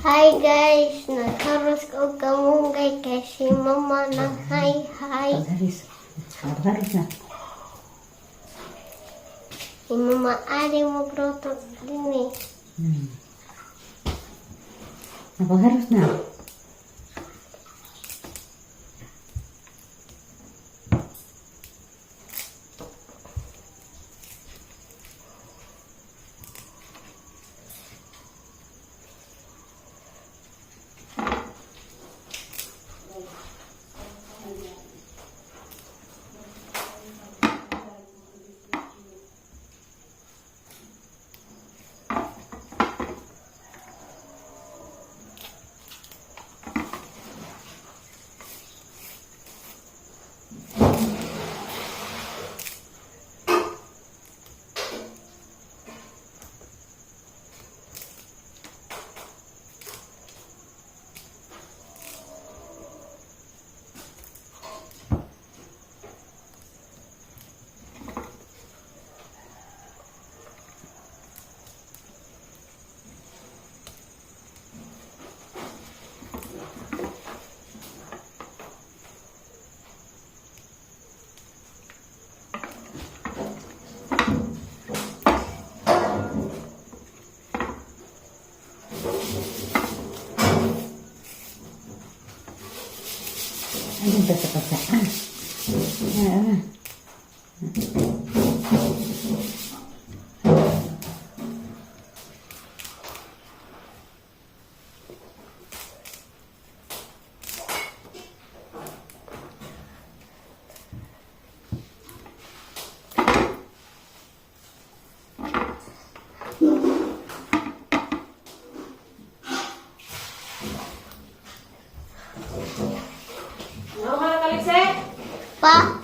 Hi guys, nagharos ko kamunggay kay si mama na hi. Pagharis. Pagharis na. Si mama ari mo groto din eh. Napagharis na. Ano ba sa pasaan? Pa,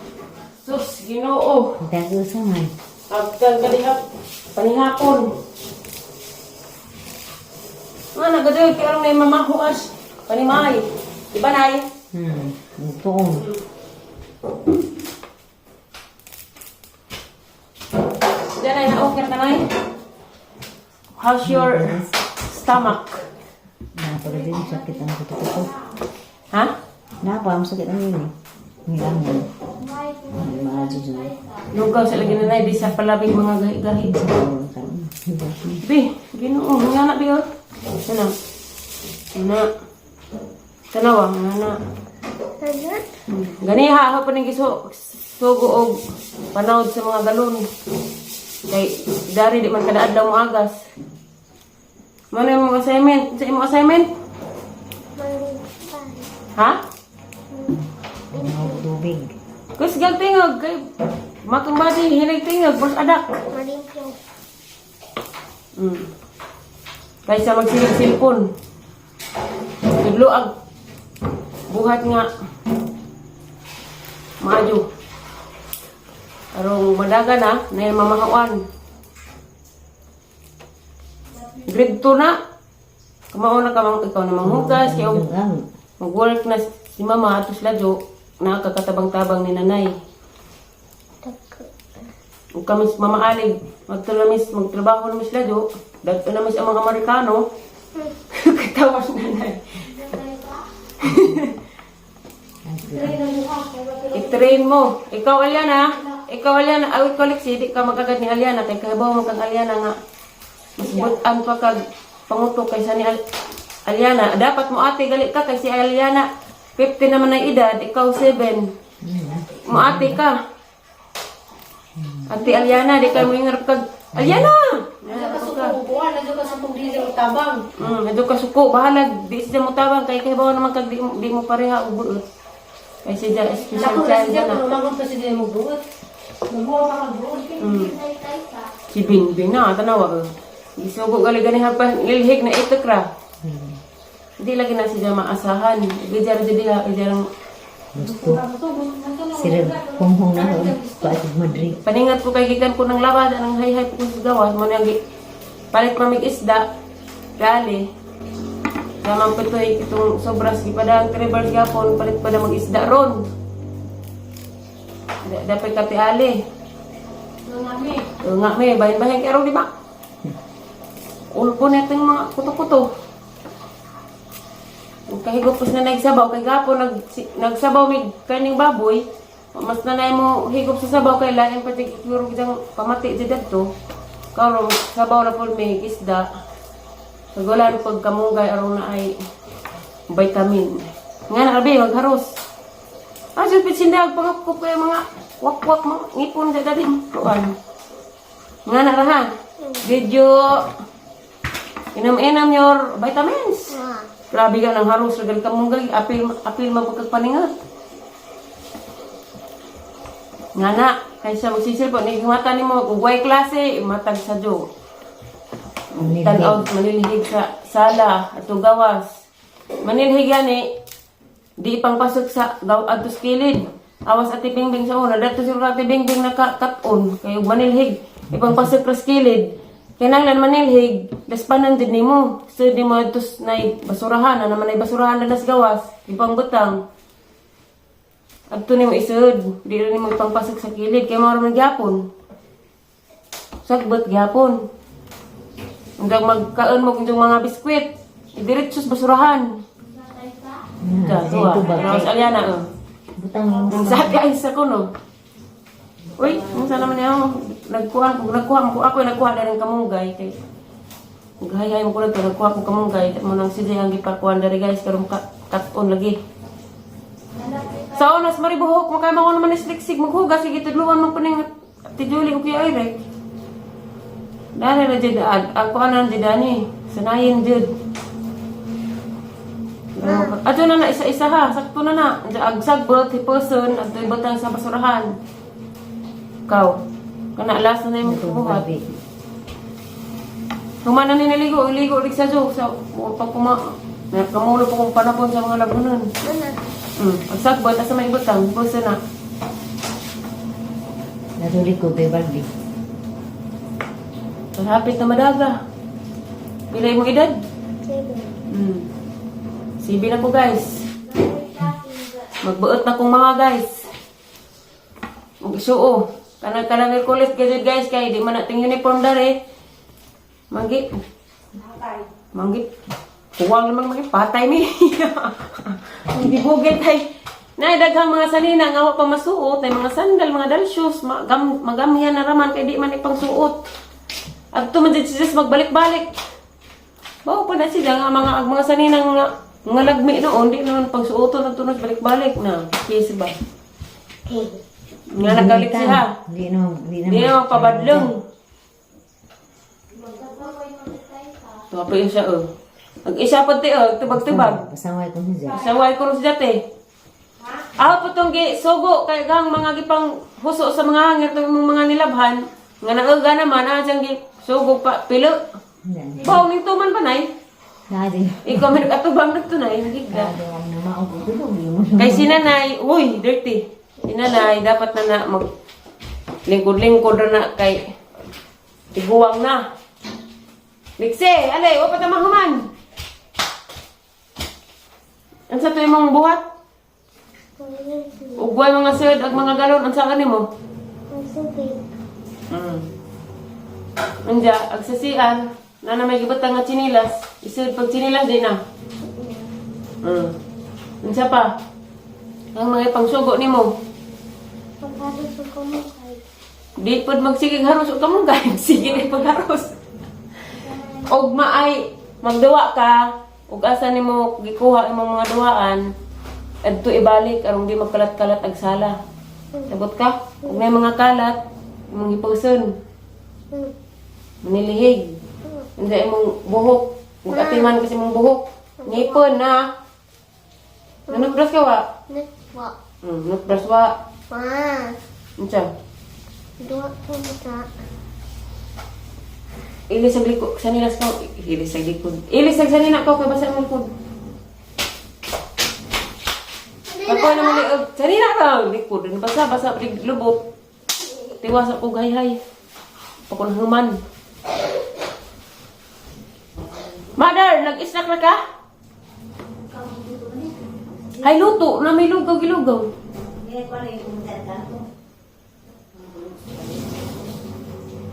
Sus, Ginoo. Dago sa man. Agkag panihapon. Nga nagadoy kaya may mamahuas. Panimay. Diba nay? Ito. Diyan ay na-okay ka nay? How's your stomach? Napagod din sakit ang kuto-kuto. Ha? Napa, masakit ang yun eh. Ngilangan. Ay, maadyo dyan. Lugaw sa lagi na nay, di sa palabing mga gahi-gahi. Bi, Ginoo, nga na bi oh. Sana. Sana. Tanawa, nga na. agad. Ganiha ako pa ning sugo og panawd sa mga galon. Kay dari di man kada adlaw mo agas. Mano yung mga assignment? Sa imong assignment? Malipan. Ha? Ang tubig. Kus gag tingog kay matong body hilig tingog bos adak. Malimpyo. Kaysa magsilip-silpon. Tudloag buhat nga maayo. Arong madaga na na mamahawan. Grade 2 na. Kamao na kamang ikaw na manghugas kay mag-work na si mama at sila jo nakakatabang-tabang ni nanay. Ug kami mamaalig magtrabaho na sila jo dagto na ang mga Amerikano. Katawas nanay. I-train mo. Ikaw Aliana, awi koleksi di ka magagad ni Aliana kay kabaw mo kang Aliana nga mas butan pa kag panguto kaysa ni Aliana. Dapat mo ate gali ka kay si Aliana 50 naman ang edad, ikaw 7. Mo ate ka. Ate Aliana, di ka mo ingarap kag Aliana. Nadyo ka sa pagdili o tabang. Nadyo ka suko, bahala di siya mo tabang kay kabaw naman kag di mo pareha og buot. Kay siya special child na. Naman pa siya mo buot. Nabuha ka mag-buot. Si Bingbing na, tanawa. Isugo gali ganihan pa, ilhig na ito kra. Hindi lagi na siya maasahan. Ijar jadi ijarang Gusto. Sila punghong na ho. Paatid Madrid. paningat ko kay gikan ko ng labad ng hay-hay ko sa gawas mo nang palit mamig isda. Gali. Namang pitoy itong sobras gipadang tribal gapon palit pa na mag-isda ron. Dapat kati ali. Nga may bahin-bahin kay ron di ba? Ulpo na itong mga kuto-kuto. kahigop na nagsabaw kay gapon nagsabaw mig kaning baboy. Mas nanay mo higop sa sabaw kay lain pa siguro jang pamati jud adto. Karon sabaw na pud may isda. Kagulan pag kamunggay aron na ay vitamin. Nga na abi magharos. Jud pitsindag pagkup kay mga wak-wak mo ngipon sa dati kuan. Nga na ra ha. Video inam-inam your vitamins. Grabe ka ng haros ragal kamunggay apil magpagpaningat. Nga na, kaysa magsisil po, nagingmata ni mo, ugway klase, matag sa jo. Tanaw, manilhig sa sala, at gawas. Manilhig yan di pang pasok sa atos kilid. Awas ati bingbing sa una, dato siguro ati bingbing na katon, kayo manilhig, ipang pasok sa kilid. Kinanglan manilhig, daspanan din ni mo. So di mo atos na basurahan, na naman ay basurahan na nas gawas, ipang butang. Adto nimo isud, di rin nimo ipangpasok sa kilid kay mao man gyapon. Sagbot gyapon. Undag magkaon mo kung mga biskwit, diretso sa basurahan. Tapos Aliana, Butang yung sa kay sa kuno. Uy, unsa naman niya nagkuha mo ako nagkuha na ng kamunggay kay gahayay mo ko na to nagkuha ko kamunggay mo nang sige ang gipakuan diri guys karon katon lagi. Sa onas maribuhok mo kay mao naman isliksig maghugas sige tudluan mo puning tijuli o kaya Eric. Dali na jud ako anan jud ani sanayin jud. Ato na isa-isa ha, sakto na. Agsagbot si person at ibutang sa basurahan. Ikaw, kana alas na yung buhat. Humana ni naligo, iligo ulit sa joke sa pagkuma. Kamulo po kong panapon sa mga lagunan. Agsagbot, asa may ibutang, person na. natuli ko kay Barbie. Hapit na madaga. Pilay mo edad? 7. Sibi na ko guys. Magbuot na kong mga guys. Mag-isuo. Kanang Merkulis gajud guys kay di man nating uniform dare. Manggit. Kuwang naman manggit patay mi. Hindi bugit ay. Nay daghang mga sanina nga wa pa masuot ay mga sandal, mga dal shoes, magamihan na raman kay di man ipangsuot. Adto man jud siya magbalik-balik. Bao pa na sila nga mga saninang nga lagmi noon, di naman pagsuoton at tunos balik-balik na. Yes ba? Nga nagalik siya. Di Di naman pabadlong. Tuwa pa yun siya, Mag-isa pa ti, tubag-tubag. Pasaway ko siya. Saway ko rin siya, te. Po itong sugo, kaya gang mga gipang huso sa mga hangir, itong mga nilabhan. Nga naaga naman, siyang sugo pa, pilo. Baw, ning tuman pa, nay. Dadi. Ikaw may atubang na ito na, hindi ka. Dadi ang namaupo mo. Kay si nanay, uy, dirty. Si nanay, dapat na mag lingkod-lingkod na kay tiguwang na. Liksi, alay, wapat na mahuman. Ang sa tuwing mong buhat? Ugway mga sud, ag mga galon, ang saan mo? Anja, ag sasian. Na may gibatang nga chinilas. Isud pag chinilas din na. Unsa pa? Ang mga pangsugo nimo. Pagharos ko mo kay. Di pod magsigig haros og kamong kay. Sige ni pagharos. Og maay magduwa ka ug asa nimo gikuha imong mga duwaan adto ibalik aron di magkalat-kalat ag sala. Sabot ka? Ug may mga kalat imong ipuson. Manilihig. Hindi imong buhok. Mag-atiman kasi imong buhok. Ngipon na. Nanupras ka wa? Wa. Nupras wa. Ma. Unsa? Dua ko ta. Ilis sa likod. Sanilas ka. Ilis sa likod. Ilis sa sanina ko. Kaya basa mo likod. Ako naman liog. Sanina ka. Likod. Basa-basa. Lubot. Tiwasa ko gayhay. Pakon human. Mother, nag-snack na ka? Hay luto, na may lugaw-gilugaw.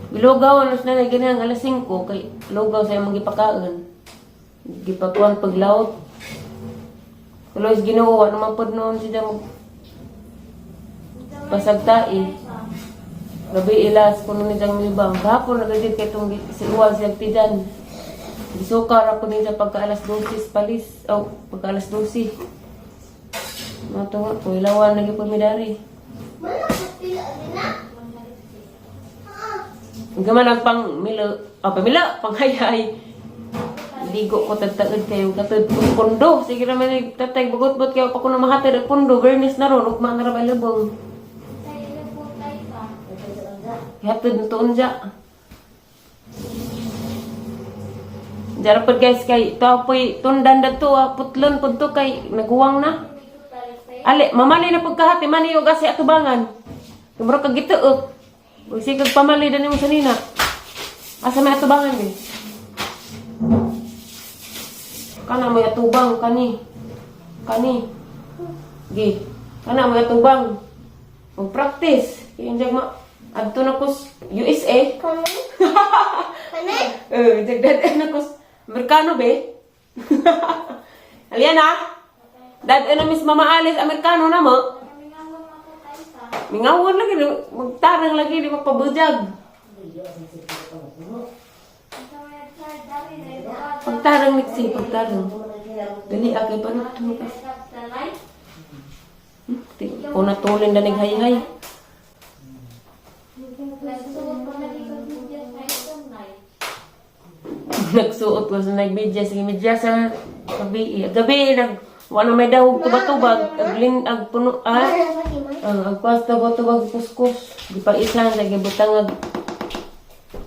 Gilugaw, alas na ganyan, alas 5, kay lugaw sa imong gipakaon. Gipakuan paglaot. Tuloy Ginoo wa naman pod noon siya mag pasagtai. Gabi ilas kuno ni jang milbang. Gapon nagagid kay tong siluwal siya tidan. Gisuka ra po niya pagka alas 12 palis. O pagka alas 12. Mato nga po ilawan lagi po midari. Gaman ang pang milo, pamila, pang hayay. Ligo ko tagtaod kayo, katod pundo. Sige naman yung tatay, bugot-bot kayo pa ko na mahatid ang pundo. Bernis na ron, ugma na rabay labong. Hatid na tuon dya. Jarapod guys, kay ito po'y tundan na to, putlon po to kay naguwang na. Ali, mamali na pagkahati, mani yung kasi atubangan. Kumaro kag gituok. Usi kag pamali dan yung sanina. Asa may atubangan din. Kana may atubang kani. Kani. Gi. Kana may atubang. Mag-practice. Yung ma adto na ko USA. Kani? Kani? Dagdad na ko Amerikano be. Aliana. Dad na Miss Mama Alice Amerikano na mo. Mingawon lagi, magtarang lagi, di magpabujag. Pagtarang niksi, pagtarang. Dali, agay pa na ito. Kung natulin na naghay-hay. Nagsuot ko sa nagbidya. Sige, midya sa gabi. Gabi, wala may daw tubag-tubag. Ag puno, ang kwas tubag-tubag kuskus. Di pa isan, lagi butang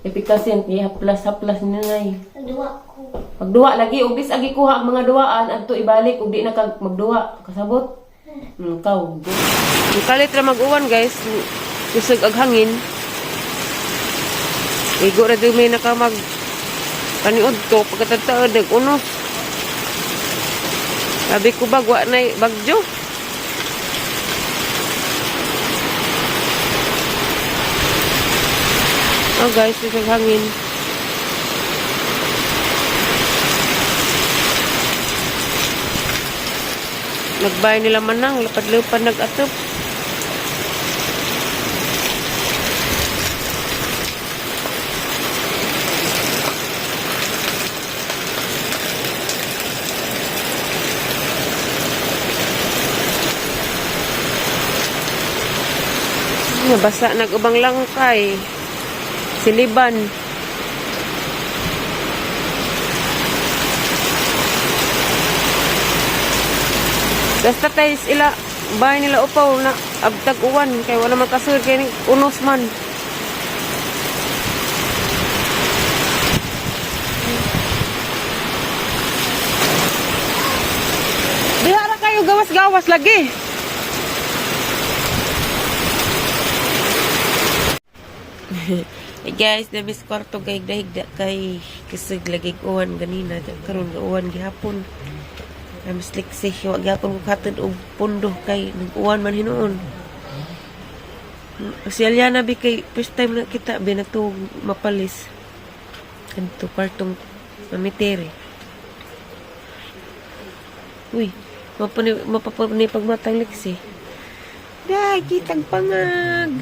epikasin. Haplas-haplas ninay. Dua ko. Magduwa lagi, ubis agi kuha ang mga duwaan. Adto ibalik, ug di na kag magduwa. Kasabot. Kaw. Kalit ra mag-uwan guys. Kusog ag hangin. Igo ra may nakamag paniod ko pagkatataod unos. Sabi ko bagwa na bagyo. Oh guys, ito hangin. Nagbay nila manang, lapad-lapad nag-atop. Basa nag-ubang langkay. Siliban. Basta tayo ila bahay nila upaw na abtag uwan kay wala man kasud kay unos man. Dihara kayo gawas-gawas lagi. Hey guys, nabis kwarto kay higda kay kisig lagi uwan ganina karon ga uwan gihapon. Mas liksi wag gapon ko katid og pundo kay nag-uwan man hinuon. Si Aliana bi kay first time na kita binato mapalis. Kanto kwartong mamitere. Uy, mapapuni pagmatang liksi. Dai kitang pangag.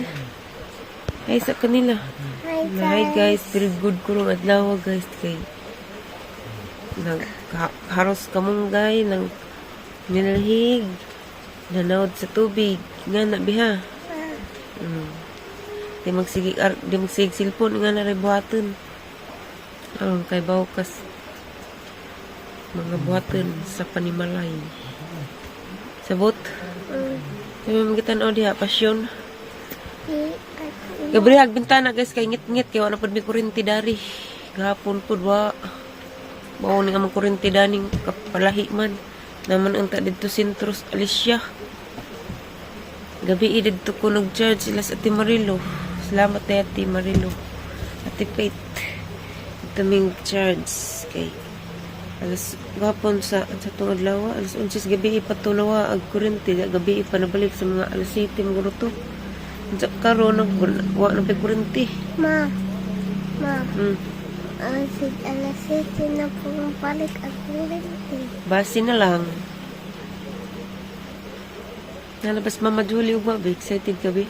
Ay sa kanila. Hi guys, very good kurong adlaw guys kay nagharos kamunggay ng nilahig nanawad sa tubig nga na biha di magsig silpon nga na rin buhaton kay bawkas mga buhaton sa panimalay sabot sabi magitan o diha pasyon gabrihag bintana guys kay ngit-ngit kay wala pod mi kuryente dari gahapon pod wa mao ni among kuryente daning kapalahi man naman ang ta didto Sentros Alicia gabi didto ko nag-charge sila sa Ate Marilo. Salamat na Ate Marilo. Ate Pate ito ming charge kay alas gapon sa tungod lawa alas 11 gabi ipatulawa ag kuryente gabi ipanabalik sa mga alas 7 mga to karon wa na pay kuryente Ma. Alas 7 na po balik at kuryente. base na lang Nalabas Mama Julie ugma ba? Excited ka ba?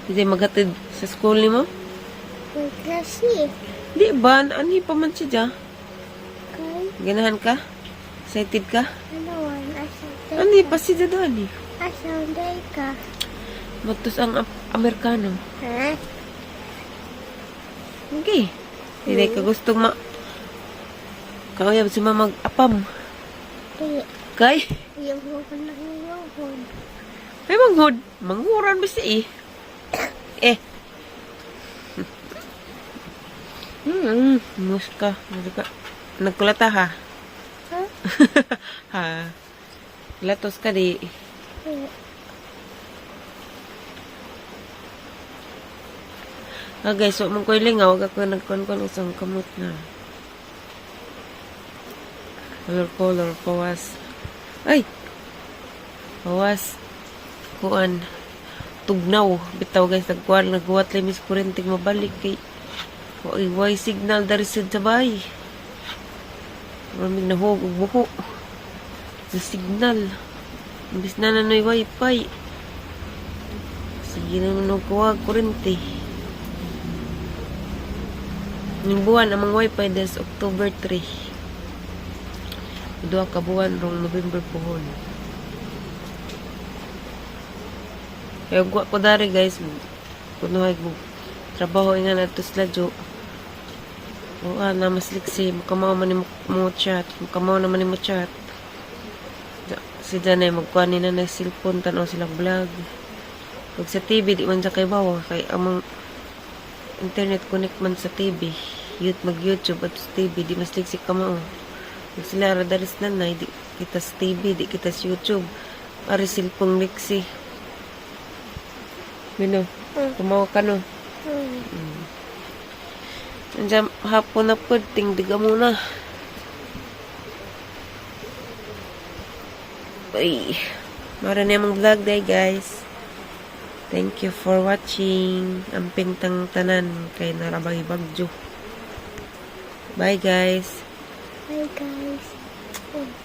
Hindi maghatid sa school ni mo? Magklase. Di ba? Ani pa man siya? Kay, Ganahan ka? Excited ka? alawan, asan Ani pa siya doon eh. asan day ka? Magtus ang Amerikano. Ha? Okay. Hindi ka gustong kauyab si Mama mag-apam. Di, Kay? yung ko na yung Ay, manghod. Manghuran ba siya eh? Eh. Mus ka. Nagkulata ha? Ha? Ha? Latos ka di. Guys, so mong ko'y lingaw. Wag ako nagkon-kon isang kamot na. Color, pawas. Ay! Pawas. Kuan. Tugnaw. Bitaw guys, nagguwat lang mis kurenting mabalik kay way signal dari sa bay. Maraming nahog ug buho. May signal. Imbis na nanoy wifi. Sige naman nagkuwag kurente. Yung buwan amang wifi des October 3. Dua ka buwan rong November pohon. Kaya gwa ko dari guys. Kunuhay mo. Trabaho nga na ito sila jo. O na mas liksi. Makamaw man mo chat. Makamaw naman mo chat. Si Janay magkuha nila na cellphone. Tanaw silang vlog. Pag sa TV di man sa kay bawa. Kay amang internet connect man sa TV. Mag-YouTube at sa TV. Di mas liksi kamao. Pag sila radaris na na. Di kita sa TV. Di kita sa YouTube. Ari cellphone liksi. Mino, kumawa ka no. Nandiyan hapon na po, tingdiga muna. Ay, mara na yung vlog day guys. Thank you for watching. Ang pintang tanan kay Narabay Bagjo. Bye guys. Bye guys.